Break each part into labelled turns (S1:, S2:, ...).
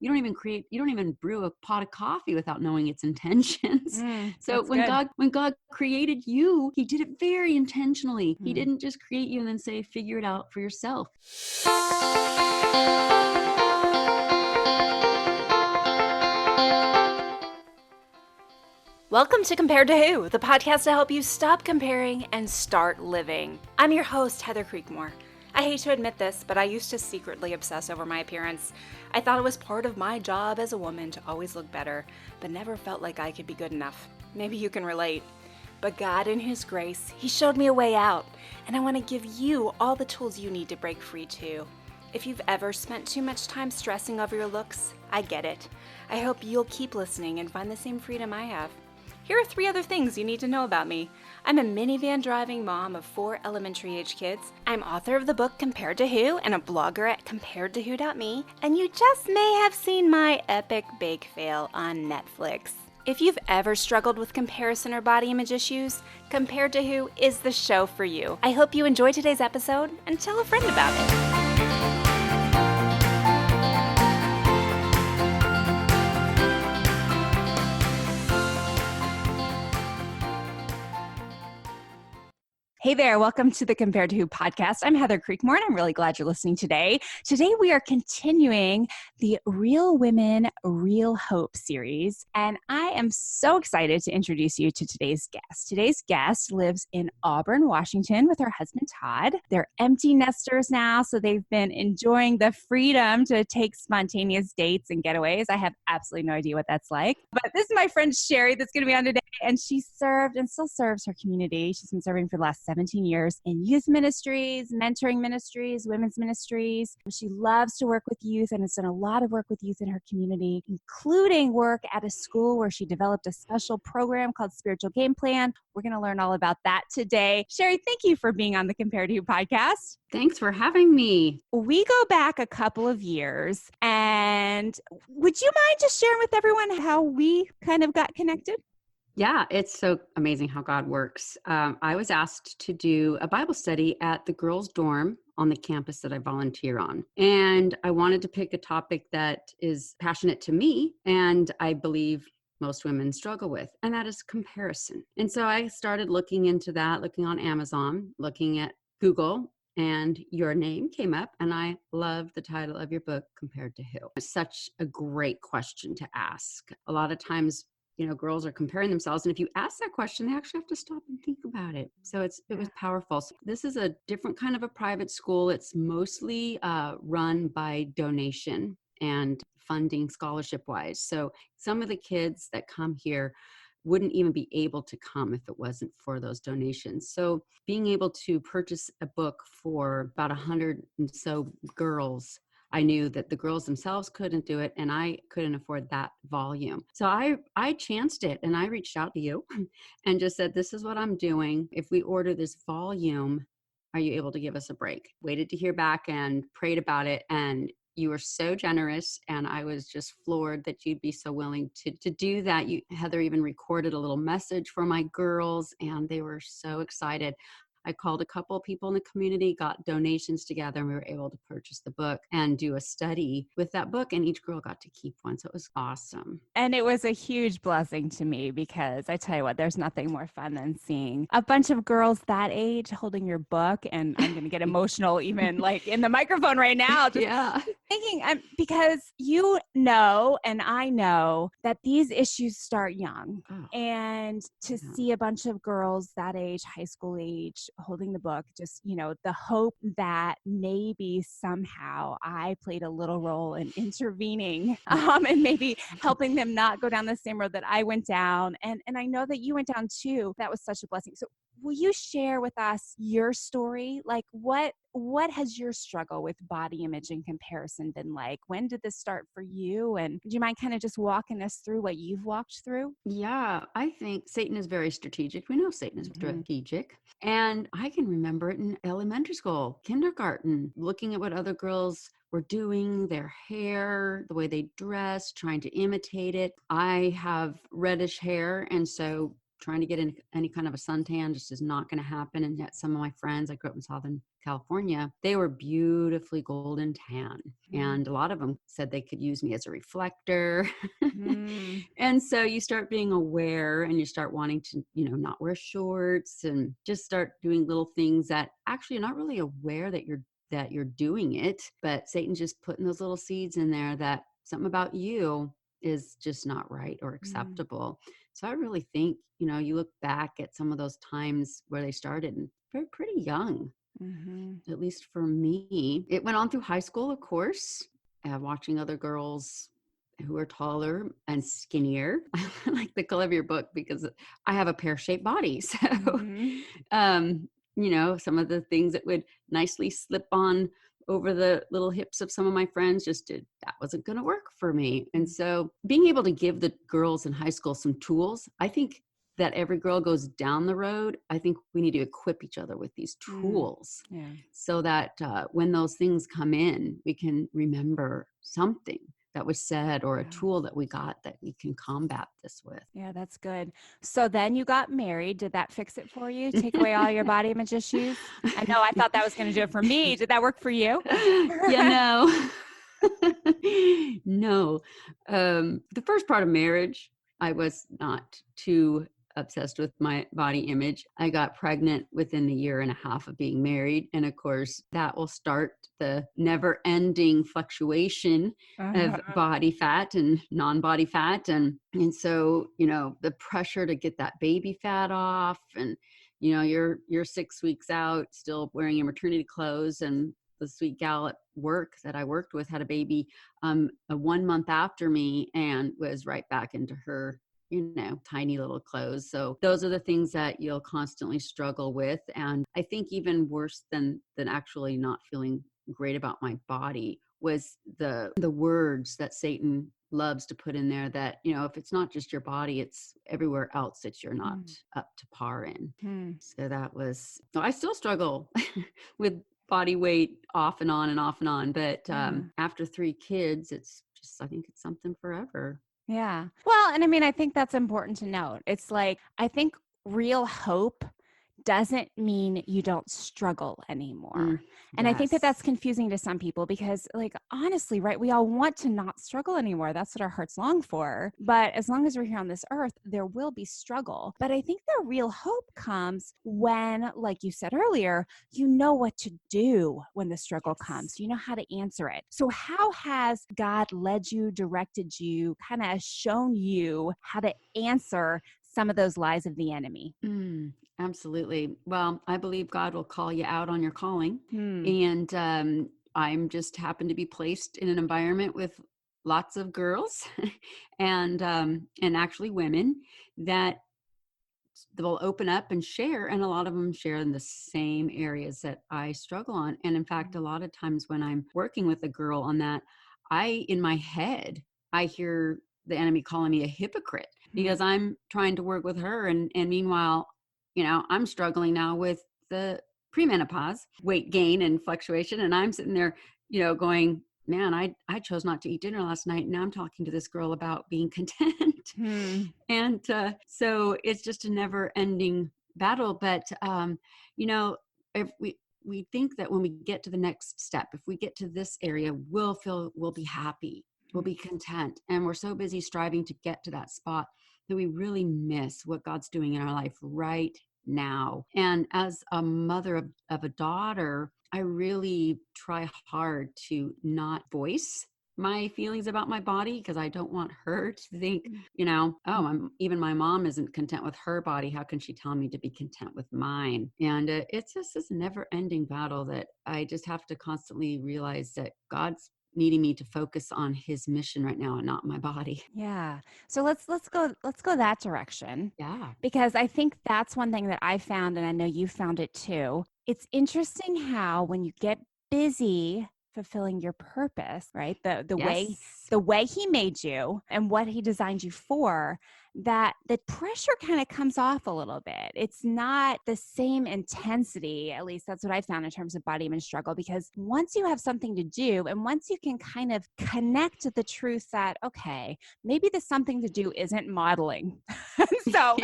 S1: you don't even brew a pot of coffee without knowing its intentions. So when God created you, he did it very intentionally. He didn't just create you and then say, figure it out for yourself.
S2: Welcome to Compared to Who, the podcast to help you stop comparing and start living. I'm your host, Heather Creekmore. I hate to admit this, but I used to secretly obsess over my appearance. I thought it was part of my job as a woman to always look better, but never felt like I could be good enough. Maybe you can relate. But God, in His grace, He showed me a way out, and I want to give you all the tools you need to break free too. If you've ever spent too much time stressing over your looks, I get it. I hope you'll keep listening and find the same freedom I have. Here are 3 other things you need to know about me. I'm a minivan driving mom of 4 elementary age kids. I'm author of the book Compared to Who and a blogger at comparedtowho.me. And you just may have seen my epic bake fail on Netflix. If you've ever struggled with comparison or body image issues, Compared to Who is the show for you. I hope you enjoy today's episode and tell a friend about it. Hey there, welcome to the Compared to Who podcast. I'm Heather Creekmore, and I'm really glad you're listening today. Today we are continuing the Real Women, Real Hope series, and I am so excited to introduce you to today's guest. Today's guest lives in Auburn, Washington with her husband, Todd. They're empty nesters now, so they've been enjoying the freedom to take spontaneous dates and getaways. I have absolutely no idea what that's like. But this is my friend Cheri that's going to be on today, and she served and still serves her community. She's been serving for the last 17 years in youth ministries, mentoring ministries, women's ministries. She loves to work with youth and has done a lot of work with youth in her community, including work at a school where she developed a special program called Spiritual Game Plan. We're going to learn all about that today. Cheri, thank you for being on the Compared to You podcast.
S1: Thanks for having me.
S2: We go back a couple of years, and would you mind just sharing with everyone how we kind of got connected?
S1: Yeah, it's so amazing how God works. I was asked to do a Bible study at the girls' dorm on the campus that I volunteer on. And I wanted to pick a topic that is passionate to me and I believe most women struggle with, and that is comparison. And so I started looking into that, looking on Amazon, looking at Google, and your name came up, and I love the title of your book, Compared to Who. It's such a great question to ask. A lot of times, girls are comparing themselves. And if you ask that question, they actually have to stop and think about it. So it was powerful. So this is a different kind of a private school. It's mostly run by donation and funding scholarship wise. So some of the kids that come here wouldn't even be able to come if it wasn't for those donations. So being able to purchase a book for about 100 and so girls, I knew that the girls themselves couldn't do it, and I couldn't afford that volume. So I chanced it, and I reached out to you and just said, this is what I'm doing. If we order this volume, are you able to give us a break? Waited to hear back and prayed about it, and you were so generous, and I was just floored that you'd be so willing to do that. Heather even recorded a little message for my girls, and they were so excited. I called a couple of people in the community, got donations together, and we were able to purchase the book and do a study with that book. And each girl got to keep one. So it was awesome.
S2: And it was a huge blessing to me because I tell you what, there's nothing more fun than seeing a bunch of girls that age holding your book. And I'm going to get emotional even like in the microphone right now. Just thinking, because you know, and I know that these issues start young. And to see a bunch of girls that age, high school age, holding the book, just, the hope that maybe somehow I played a little role in intervening and maybe helping them not go down the same road that I went down. And I know that you went down too. That was such a blessing. So will you share with us your story? Like what has your struggle with body image and comparison been like? When did this start for you? And do you mind kind of just walking us through what you've walked through?
S1: Yeah, I think Satan is very strategic. We know Satan is strategic. And I can remember it in elementary school, kindergarten, looking at what other girls were doing, their hair, the way they dressed, trying to imitate it. I have reddish hair, and so trying to get in any kind of a suntan just is not going to happen. And yet some of my friends, I grew up in Southern California, they were beautifully golden tan.
S2: Mm.
S1: And a lot of them said they could use me as a reflector.
S2: Mm.
S1: And so you start being aware and you start wanting to, not wear shorts and just start doing little things that actually you're not really aware that you're doing it, but Satan's just putting those little seeds in there that something about you is just not right or
S2: Mm.
S1: acceptable. So I really think, you look back at some of those times where they started and they're pretty young,
S2: Mm-hmm.
S1: at least for me. It went on through high school, of course, watching other girls who are taller and skinnier. I like the color of your book because I have a pear-shaped body. So,
S2: Mm-hmm.
S1: um, some of the things that would nicely slip on over the little hips of some of my friends that wasn't going to work for me. And so being able to give the girls in high school some tools, I think that every girl goes down the road. I think we need to equip each other with these
S2: Mm.
S1: tools
S2: Yeah.
S1: so that when those things come in, we can remember something that was said or a
S2: Yeah.
S1: tool that we got that we can combat this with.
S2: Yeah, that's good. So then you got married. Did that fix it for you? Take away all your body image issues? I know I thought that was going to do it for me. Did that work for you?
S1: No. No. The first part of marriage, I was not too obsessed with my body image. I got pregnant within the year and a half of being married. And of course, that will start the never ending fluctuation of
S2: Uh-huh.
S1: body fat and non-body fat. And so, the pressure to get that baby fat off and, you're 6 weeks out still wearing your maternity clothes. And the sweet gal at work that I worked with had a baby 1 month after me and was right back into her tiny little clothes. So those are the things that you'll constantly struggle with. And I think even worse than actually not feeling great about my body was the words that Satan loves to put in there that, if it's not just your body, it's everywhere else that you're not up to par in.
S2: Mm.
S1: So I still struggle with body weight off and on and off and on. But
S2: Yeah.
S1: after 3 kids, I think it's something forever.
S2: Yeah. Well, and I mean, I think that's important to note. It's like, I think real hope doesn't mean you don't struggle anymore. And I think that that's
S1: Yes.
S2: confusing to some people because, like, honestly, right, we all want to not struggle anymore. That's what our hearts long for. But as long as we're here on this earth, there will be struggle. But I think the real hope comes when, like you said earlier, you know what to do when the struggle comes.
S1: Yes.
S2: You know how to answer it. So how has God led you, directed you, kind of shown you how to answer some of those lies of the enemy?
S1: Absolutely. Well, I believe God will call you out on your calling.
S2: Hmm.
S1: And I'm just happened to be placed in an environment with lots of girls and actually women that will open up and share. And a lot of them share in the same areas that I struggle on. And in fact, a lot of times when I'm working with a girl on that, in my head, I hear the enemy calling me a hypocrite because I'm trying to work with her. And meanwhile, I'm struggling now with the premenopause, weight gain and fluctuation. And I'm sitting there, going, man, I chose not to eat dinner last night. And now I'm talking to this girl about being content. And so it's just a never ending battle. But, if we think that when we get to the next step, if we get to this area, we'll be happy, we'll be content. And we're so busy striving to get to that spot that we really miss what God's doing in our life right now. And as a mother of a daughter, I really try hard to not voice my feelings about my body because I don't want her to think, even my mom isn't content with her body. How can she tell me to be content with mine? And it's just this never ending battle that I just have to constantly realize that God's needing me to focus on his mission right now and not my body.
S2: Yeah. So let's go that direction.
S1: Yeah.
S2: Because I think that's one thing that I found, and I know you found it too. It's interesting how when you get busy fulfilling your purpose, right? The
S1: Yes.
S2: the way he made you and what he designed you for, that the pressure kind of comes off a little bit. It's not the same intensity, at least that's what I found in terms of body image struggle, because once you have something to do and once you can kind of connect to the truth that, okay, maybe the something to do isn't modeling. So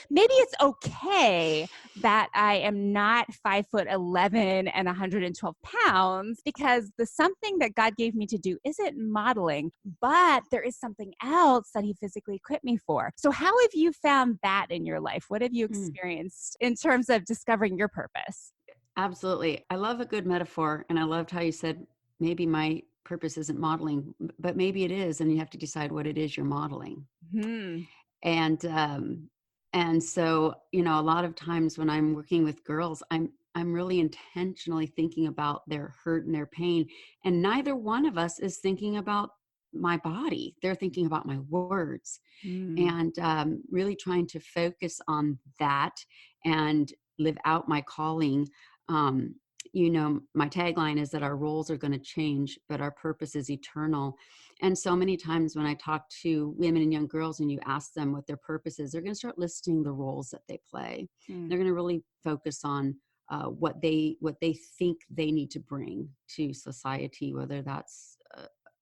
S2: maybe it's okay that I am not 5'11" and 112 pounds, because the something that God gave me to do isn't modeling, but there is something else that he physically equipped me for. So how have you found that in your life? What have you experienced in terms of discovering your purpose?
S1: Absolutely. I love a good metaphor. And I loved how you said, maybe my purpose isn't modeling, but maybe it is. And you have to decide what it is you're modeling.
S2: Hmm.
S1: And, and so, a lot of times when I'm working with girls, I'm really intentionally thinking about their hurt and their pain. And neither one of us is thinking about my body. They're thinking about my words,
S2: Mm.
S1: and really trying to focus on that and live out my calling. Um, my tagline is that our roles are going to change, but our purpose is eternal. And so many times when I talk to women and young girls and you ask them what their purpose is, they're going to start listing the roles that they play.
S2: Mm.
S1: They're going to really focus on what they think they need to bring to society, whether that's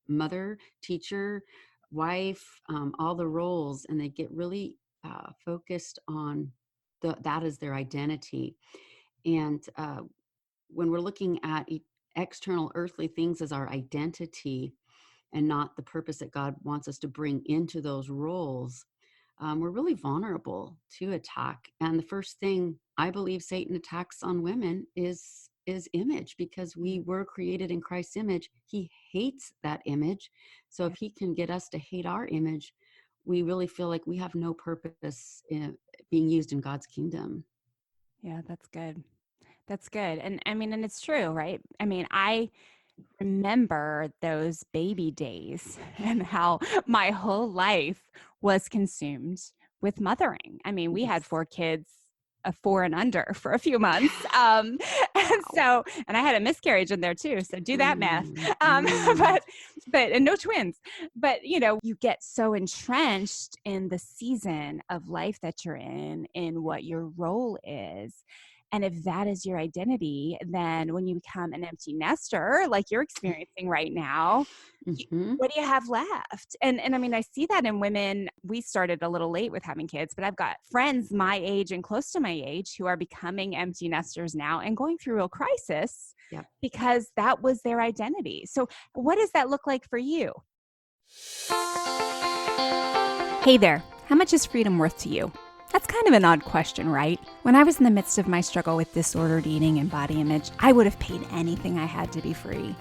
S1: mother, teacher, wife, all the roles, and they get really focused on that as their identity. And when we're looking at external earthly things as our identity and not the purpose that God wants us to bring into those roles, we're really vulnerable to attack. And the first thing I believe Satan attacks on women is image, because we were created in Christ's image. He hates that image. So if he can get us to hate our image, we really feel like we have no purpose in being used in God's kingdom.
S2: Yeah, that's good. That's good. And I mean, and it's true, right? I mean, I remember those baby days and how my whole life was consumed with mothering. I mean, we had
S1: Yes.
S2: 4 kids, a 4 and under for a few months. And
S1: Wow.
S2: so, and I had a miscarriage in there too. So do that math.
S1: Mm,
S2: Um,
S1: mm.
S2: but, and no twins, but you get so entrenched in the season of life that you're in what your role is. And if that is your identity, then when you become an empty nester, like you're experiencing right now,
S1: Mhm.
S2: what do you have left? And I mean, I see that in women. We started a little late with having kids, but I've got friends my age and close to my age who are becoming empty nesters now and going through real crisis
S1: Yep.
S2: because that was their identity. So what does that look like for you? Hey there. How much is freedom worth to you? That's kind of an odd question, right? When I was in the midst of my struggle with disordered eating and body image, I would have paid anything I had to be free.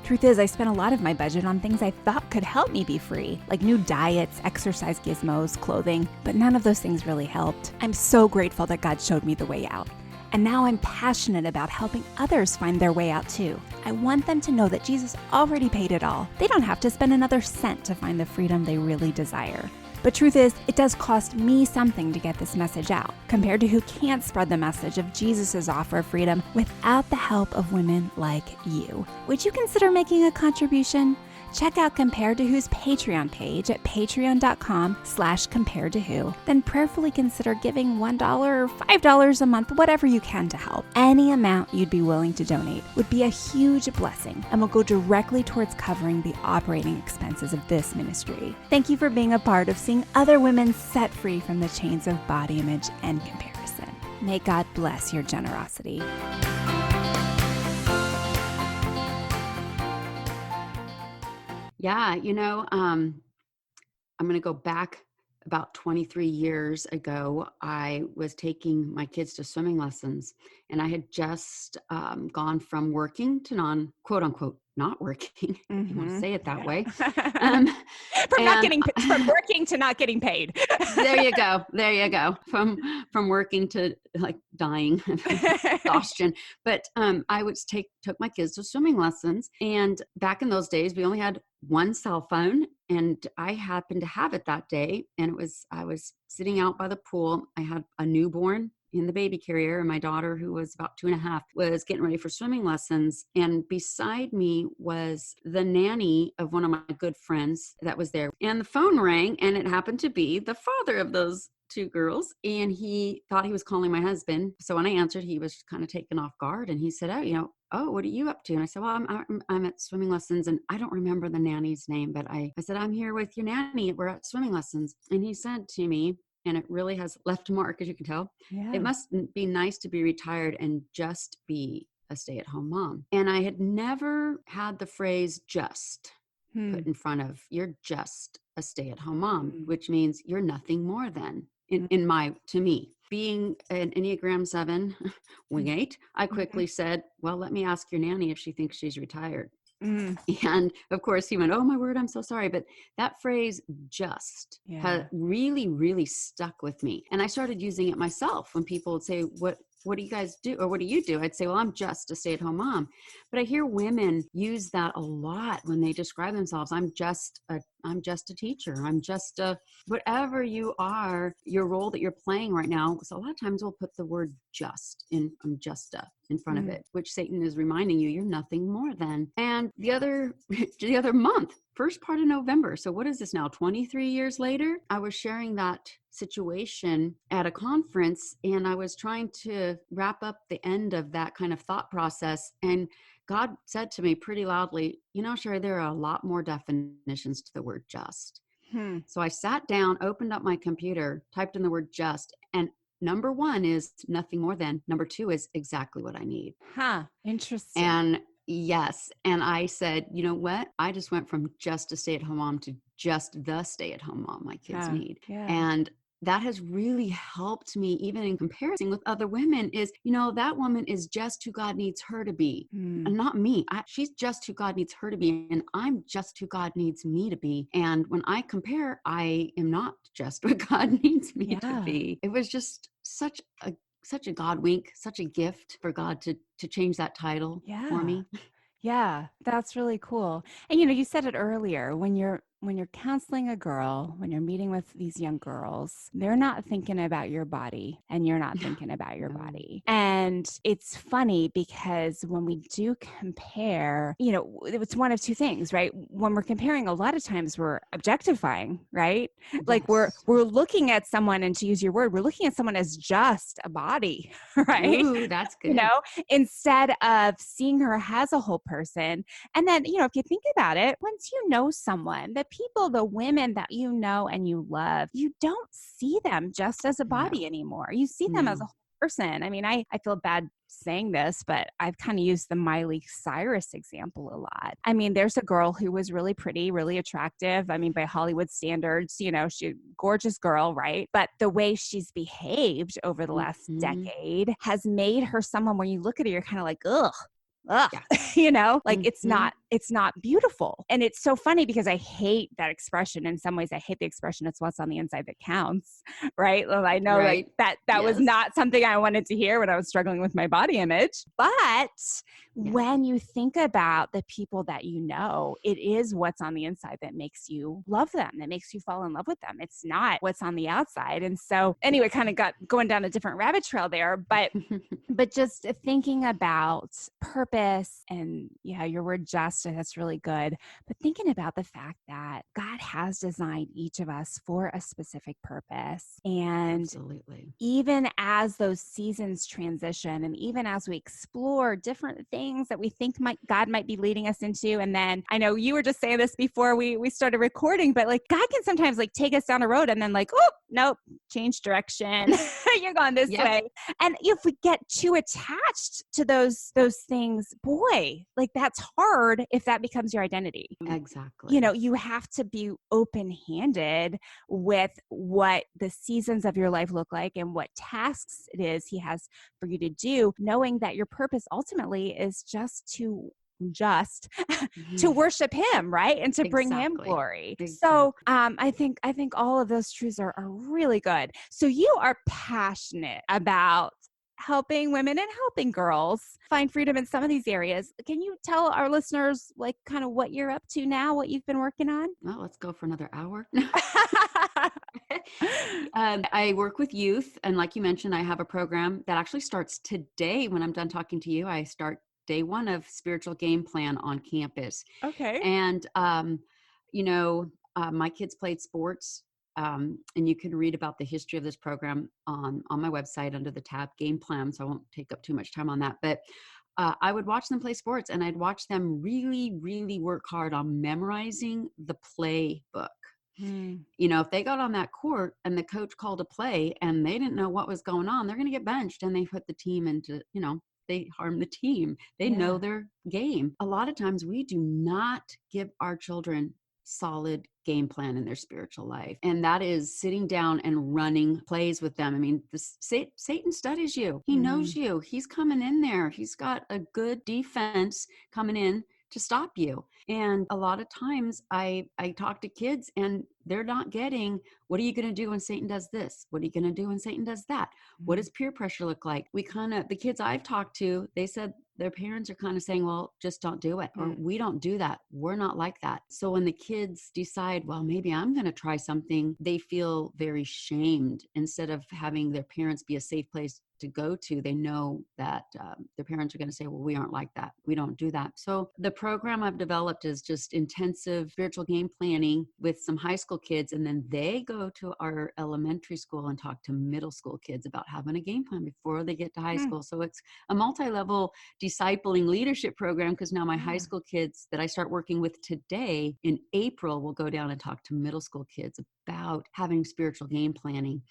S2: Truth is, I spent a lot of my budget on things I thought could help me be free, like new diets, exercise gizmos, clothing, but none of those things really helped. I'm so grateful that God showed me the way out. And now I'm passionate about helping others find their way out too. I want them to know that Jesus already paid it all. They don't have to spend another cent to find the freedom they really desire. But truth is, it does cost me something to get this message out, compared to who can't spread the message of Jesus' offer of freedom without the help of women like you. Would you consider making a contribution? Check out Compared to Who's Patreon page at patreon.com/comparedtowho. Then prayerfully consider giving $1 or $5 a month, whatever you can to help. Any amount you'd be willing to donate would be a huge blessing and will go directly towards covering the operating expenses of this ministry. Thank you for being a part of seeing other women set free from the chains of body image and comparison. May God bless your generosity.
S1: Yeah, I'm going to go back about 23 years ago. I was taking my kids to swimming lessons, and I had just gone from working to quote unquote, not working, if you want to say it that way. Um, and
S2: From working to not getting paid.
S1: there you go. There you go. From working to like dying of exhaustion. But I would took my kids to swimming lessons. And back in those days, we only had one cell phone, and I happened to have it that day. And I was sitting out by the pool. I had a newborn in the baby carrier, and my daughter, who was about 2.5, was getting ready for swimming lessons. And beside me was the nanny of one of my good friends that was there. And the phone rang, and it happened to be the father of those 2 girls, and he thought he was calling my husband. So when I answered, he was kind of taken off guard, and he said, "Oh, what are you up to?" And I said, "Well, I'm at swimming lessons." And I don't remember the nanny's name, but I said, "I'm here with your nanny. We're at swimming lessons." And he said to me, and it really has left a mark, as you can tell, "It must be nice to be retired and just be a stay-at-home mom." And I had never had the phrase "just" put in front of, "You're just a stay-at-home mom," which means you're nothing more than, to me. Being an Enneagram 7, wing 8, I quickly said, "Well, let me ask your nanny if she thinks she's retired." And of course he went, "Oh my word, I'm so sorry." But that phrase "just" has really, really stuck with me. And I started using it myself when people would say, what do you guys do? Or what do you do? I'd say, "Well, I'm just a stay-at-home mom." But I hear women use that a lot when they describe themselves. I'm just a teacher. I'm just a, whatever you are, your role that you're playing right now. So a lot of times we'll put the word just in, I'm just a, in front of it, which Satan is reminding you, you're nothing more than. And the other month, first part of November. So what is this now? 23 years later, I was sharing that situation at a conference, and I was trying to wrap up the end of that kind of thought process. And God said to me pretty loudly, "Cheri, there are a lot more definitions to the word just." So I sat down, opened up my computer, typed in the word just, and number 1 is nothing more than. Number 2 is exactly what I need.
S2: Interesting.
S1: And yes. And I said, you know what? I just went from just a stay-at-home mom to just the stay-at-home mom my kids need. And that has really helped me, even in comparison with other women, is, that woman is just who God needs her to be. And not me. She's just who God needs her to be. And I'm just who God needs me to be. And when I compare, I am not just what God needs me to be. It was just such a God wink, such a gift for God to change that title for me.
S2: Yeah, that's really cool. And you said it earlier, when you're counseling a girl, when you're meeting with these young girls, they're not thinking about your body, and you're not thinking about your body. And it's funny because when we do compare, it's one of 2 things, right? When we're comparing, a lot of times we're objectifying, right? Like we're looking at someone, and to use your word, we're looking at someone as just a body, right?
S1: Ooh, that's good.
S2: Instead of seeing her as a whole person. And then, if you think about it, once you know someone, the women that you know and you love, you don't see them just as a body anymore. You see them as a whole person. I mean, I feel bad saying this, but I've kind of used the Miley Cyrus example a lot. I mean, there's a girl who was really pretty, really attractive. I mean, by Hollywood standards, she's a gorgeous girl, right? But the way she's behaved over the last decade has made her someone where you look at her, you're kind of like, ugh. It's not beautiful. And it's so funny because I hate that expression. In some ways, I hate the expression, "It's what's on the inside that counts." Right. Well, I know that was not something I wanted to hear when I was struggling with my body image. But when you think about the people that it is what's on the inside that makes you love them, that makes you fall in love with them. It's not what's on the outside. And so anyway, kind of got going down a different rabbit trail there, but just thinking about purpose and your word just, that's really good. But thinking about the fact that God has designed each of us for a specific purpose. And
S1: absolutely,
S2: even as those seasons transition, and even as we explore different things that we think God might be leading us into. And then I know you were just saying this before we started recording, but like God can sometimes like take us down a road and then like, oh, nope, change direction. You're going this way. And if we get too attached to those things, boy, like that's hard if that becomes your identity.
S1: Exactly.
S2: You have to be open-handed with what the seasons of your life look like and what tasks it is He has for you to do, knowing that your purpose ultimately is just to worship Him, right? And to bring Him glory. So I think all of those truths are really good. So you are passionate about helping women and helping girls find freedom in some of these areas. Can you tell our listeners like kind of what you're up to now, what you've been working on?
S1: Well, let's go for another hour. I work with youth. And like you mentioned, I have a program that actually starts today. When I'm done talking to you, I start day one of spiritual game plan on campus.
S3: Okay.
S1: And, my kids played sports. And you can read about the history of this program on my website under the tab game plan. So I won't take up too much time on that. But I would watch them play sports, and I'd watch them really, really work hard on memorizing the playbook.
S3: Mm.
S1: If they got on that court and the coach called a play and they didn't know what was going on, they're going to get benched, and they put the team into, they harm the team. They know
S3: Yeah.
S1: their game. A lot of times we do not give our children solid game plan in their spiritual life. And that is sitting down and running plays with them. I mean, Satan studies you. He knows
S3: Mhm.
S1: you. He's coming in there. He's got a good defense coming in to stop you. And a lot of times I talk to kids and they're not getting, what are you going to do when Satan does this? What are you going to do when Satan does that? What
S3: Mhm.
S1: does peer pressure look like? The kids I've talked to, they said their parents are kind of saying, well, just don't do it. Or
S3: Mm.
S1: we don't do that. We're not like that. So when the kids decide, well, maybe I'm going to try something, they feel very shamed. Instead of having their parents be a safe place to go to, they know that their parents are going to say, well, we aren't like that. We don't do that. So the program I've developed is just intensive spiritual game planning with some high school kids. And then they go to our elementary school and talk to middle school kids about having a game plan before they get to high
S3: Mm.
S1: school. So it's a multi-level discipling leadership program, because now my high
S3: Yeah.
S1: school kids that I start working with today in April will go down and talk to middle school kids about having spiritual game planning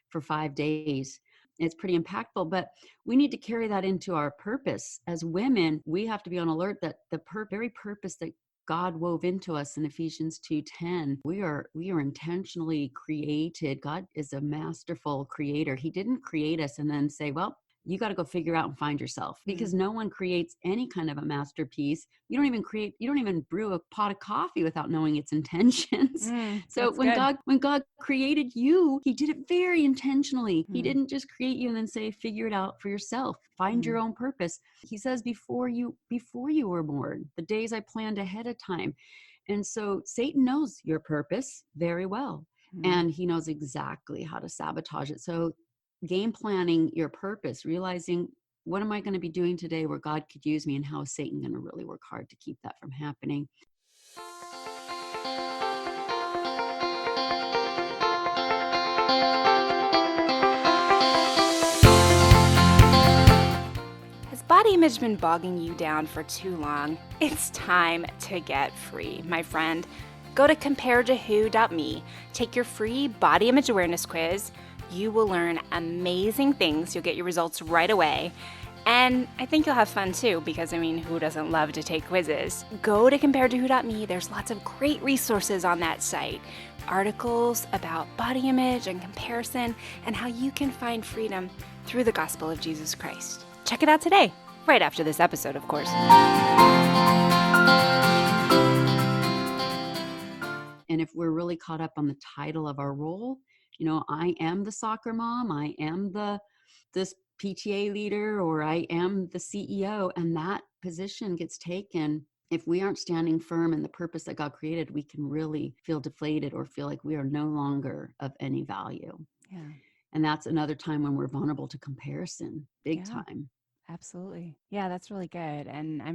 S1: for 5 days. It's pretty impactful, but we need to carry that into our purpose. As women, we have to be on alert that the very purpose that God wove into us in Ephesians 2:10. We are intentionally created. God is a masterful creator. He didn't create us and then say, well, you got to go figure out and find yourself, because
S3: Mm.
S1: no one creates any kind of a masterpiece. You don't even brew a pot of coffee without knowing its intentions.
S3: Mm.
S1: So
S3: That's
S1: when
S3: good.
S1: God created you, he did it very intentionally. He
S3: Mm.
S1: didn't just create you and then say, figure it out for yourself. Find your
S3: Mm.
S1: own purpose. He says, before you were born, the days I planned ahead of time. And so Satan knows your purpose very well,
S3: Mm.
S1: and he knows exactly how to sabotage it. So game planning your purpose, realizing, what am I going to be doing today where God could use me, and how is Satan going to really work hard to keep that from happening?
S2: Has body image been bogging you down for too long? It's time to get free, my friend. Go to comparetowho.me, take your free body image awareness quiz. You will learn amazing things. You'll get your results right away. And I think you'll have fun too, because who doesn't love to take quizzes? Go to comparetowho.me. There's lots of great resources on that site. Articles about body image and comparison, and how you can find freedom through the gospel of Jesus Christ. Check it out today, right after this episode, of course.
S1: And if we're really caught up on the title of our role, I am the soccer mom, I am this PTA leader, or I am the CEO, and that position gets taken. If we aren't standing firm in the purpose that God created, we can really feel deflated or feel like we are no longer of any value.
S3: Yeah.
S1: And that's another time when we're vulnerable to comparison, big
S3: Yeah.
S1: time.
S3: Absolutely. Yeah, that's really good. And I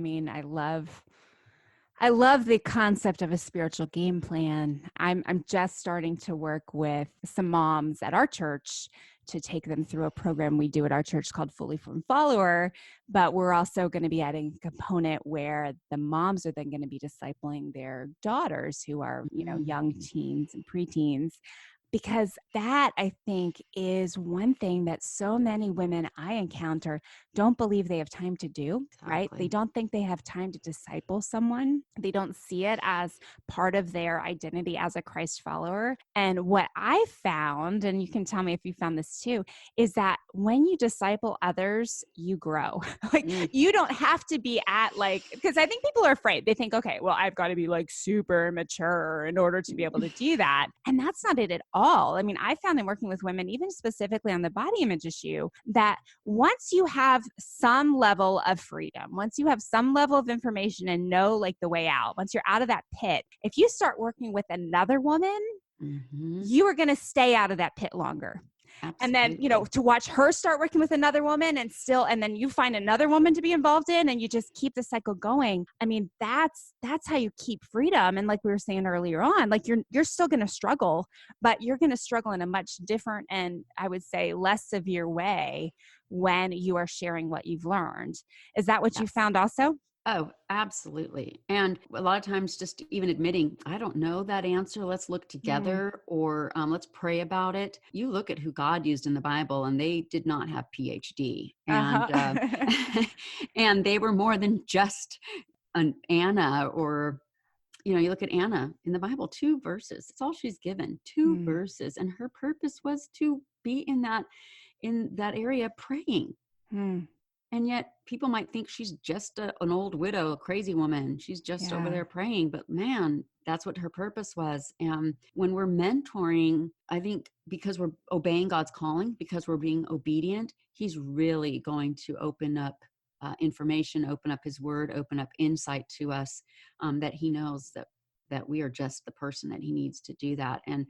S3: love the concept of a spiritual game plan. I'm just starting to work with some moms at our church to take them through a program we do at our church called Fully Formed Follower. But we're also going to be adding a component where the moms are then going to be discipling their daughters who are, young teens and preteens. Because that, I think, is one thing that so many women I encounter don't believe they have time to do, right? They
S1: Exactly.
S3: don't think they have time to disciple someone. They don't see it as part of their identity as a Christ follower. And what I found, and you can tell me if you found this too, is that when you disciple others, you grow. You don't have to be at because I think people are afraid. They think, okay, well, I've got to be super mature in order to be able to do that. And that's not it at all. I found in working with women, even specifically on the body image issue, that once you have some level of freedom, once you have some level of information and know the way out, once you're out of that pit, if you start working with another woman
S1: Mhm.
S3: you are going to stay out of that pit longer. And then,
S1: Absolutely.
S3: to watch her start working with another woman and then you find another woman to be involved in, and you just keep the cycle going. I mean, that's how you keep freedom. And like we were saying earlier on, like you're still going to struggle, but you're going to struggle in a much different and I would say less severe way when you are sharing what you've learned. Is that what you
S1: Yes.
S3: found also?
S1: Oh, absolutely. And a lot of times just even admitting, I don't know that answer. Let's look
S3: Mm.
S1: together or let's pray about it. You look at who God used in the Bible and they did not have PhD. And,
S3: Uh-huh.
S1: and they were more than just an Anna or, you look at Anna in the Bible, 2 verses. It's all she's given, two
S3: Mm.
S1: verses. And her purpose was to be in that area praying.
S3: Mm.
S1: And yet people might think she's just an old widow, a crazy woman. She's just over
S3: Yeah.
S1: there praying. But man, that's what her purpose was. And when we're mentoring, I think because we're obeying God's calling, because we're being obedient, he's really going to open up information, open up his word, open up insight to us, that he knows that we are just the person that he needs to do that. And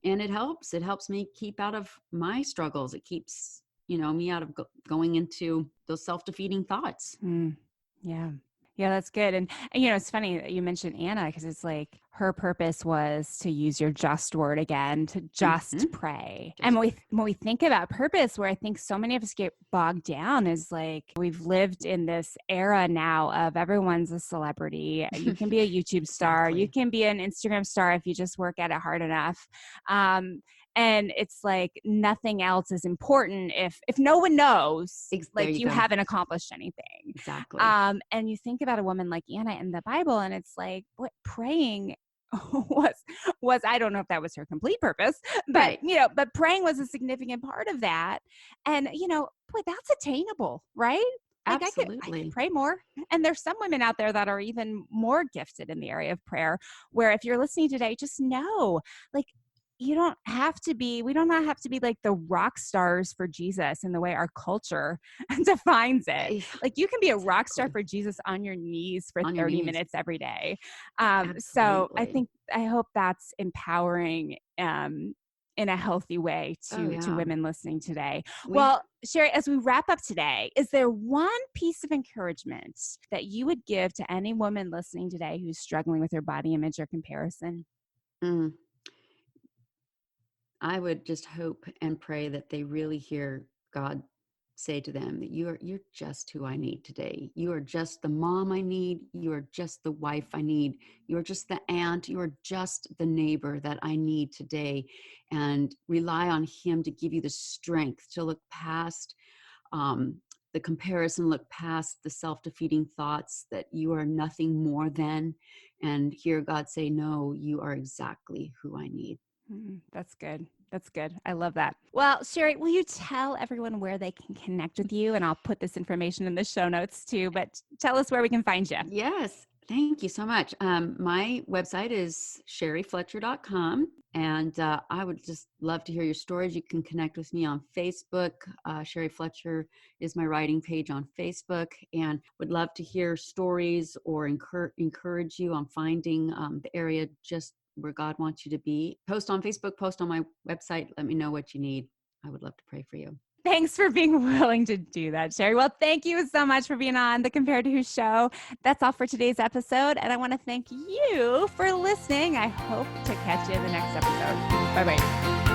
S1: it helps me keep out of my struggles. It keeps me out of going into those self-defeating thoughts.
S3: Mm. Yeah. Yeah, that's good. And it's funny that you mentioned Anna because it's like her purpose was to use your just word again, to just
S1: Mhm.
S3: pray. And
S1: Just
S3: when we think about purpose, where I think so many of us get bogged down is like we've lived in this era now of everyone's a celebrity. You can be a YouTube star, you
S1: exactly.
S3: can be an Instagram star if you just work at it hard enough. Um, and it's like nothing else is important if no one knows,
S1: There
S3: like
S1: you
S3: you
S1: go.
S3: haven't accomplished anything.
S1: Exactly.
S3: And you think about a woman like Anna in the Bible, and it's like what praying was was I don't know if that was her complete purpose, but
S1: Right.
S3: but praying was a significant part of that. And boy, that's attainable, right? Like I could
S1: Absolutely.
S3: pray more. And there's some women out there that are even more gifted in the area of prayer, where if you're listening today, just know, like we don't have to be like the rock stars for Jesus in the way our culture defines it.
S1: Eh,
S3: Like you can be a rock star
S1: Exactly.
S3: for Jesus on your knees for
S1: On your
S3: 30
S1: knees.
S3: minutes every day. So
S1: Absolutely.
S3: I hope that's empowering, in a healthy way
S1: Oh
S3: to
S1: yeah.
S3: women listening today.
S1: We
S3: Well, Cheri, as we wrap up today, is there one piece of encouragement that you would give to any woman listening today who's struggling with her body image or comparison?
S1: mm, I would just hope and pray that they really hear God say to them that you're just who I need today. You are just the mom I need. You are just the wife I need. You are just the aunt. You are just the neighbor that I need today. And rely on him to give you the strength to look past um, the comparison, look past the self-defeating thoughts that you are nothing more than, and hear God say, no, you are exactly who I need.
S3: That's good. That's good. I love that. Well, Cheri, will you tell everyone where they can connect with you? And I'll put this information in the show notes too, but tell us where we can find you.
S1: Yes, thank you so much. My website is cherifletcher.com, and I would just love to hear your stories. You can connect with me on Facebook. Cheri Fletcher is my writing page on Facebook, and would love to hear stories or encourage you on finding the area just where God wants you to be. Post on Facebook, post on my website. Let me know what you need. I would love to pray for you.
S3: Thanks for being willing to do that, Cheri. Well, thank you so much for being on the Compared to Who show. That's all for today's episode. And I want to thank you for listening. I hope to catch you in the next episode. Bye-bye.